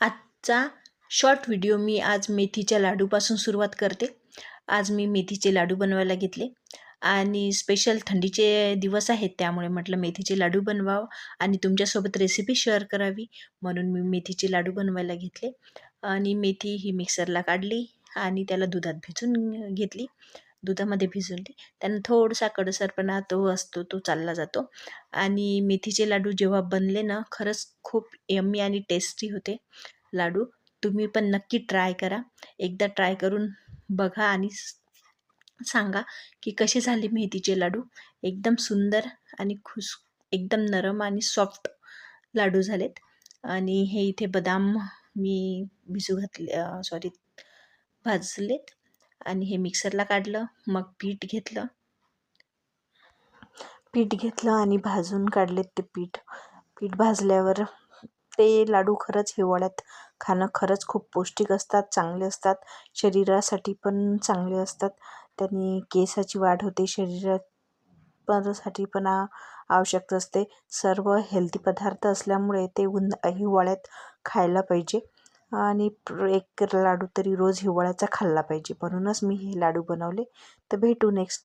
आजचा short video मी आज मेथीच्या लाडूपासून सुरुवात करते. आज मी मेथीचे लाडू बनवायला घेतले आणि स्पेशल थंडीचे दिवस आहेत, त्यामुळे म्हटलं मेथीचे लाडू बनवावं आणि तुमच्यासोबत रेसिपी शेअर करावी, म्हणून मी मेथीचे लाडू बनवायला घेतले. आणि मेथी ही मिक्सरला काढली आणि त्याला दुधात भिजून घेतली. दुधामध्ये भिजवली. त्यानं थोडासा कडसरपणा तो असतो, तो चालला जातो. आणि मेथीचे लाडू जेव्हा बनले ना, खरंच खूप यम्मी आणि टेस्टी होते लाडू. तुम्ही पण नक्की ट्राय करा. एकदा ट्राय करून बघा आणि सांगा की कसे झाले मेथीचे लाडू. एकदम सुंदर आणि एकदम नरम आणि सॉफ्ट लाडू झालेत. आणि हे इथे बदाम मी भिजू घातले, सॉरी भाजलेत आणि हे मिक्सरला काढलं. मग पीठ घेतलं आणि भाजून काढलेत ते पीठ भाजल्यावर ते लाडू खरंच हिवाळ्यात खाणं खरंच खूप पौष्टिक असतात, चांगले असतात, शरीरासाठी पण चांगले असतात. त्यांनी केसाची वाढ होते, शरीरासाठी पण आवश्यक असते. सर्व हेल्दी पदार्थ असल्यामुळे ते हिवाळ्यात खायला पाहिजे आणि एक लाडू तरी रोज हिवाळ्याचा खाल्ला पाहिजे. म्हणूनच मी हे लाडू बनवले. तर भेटू नेक्स्ट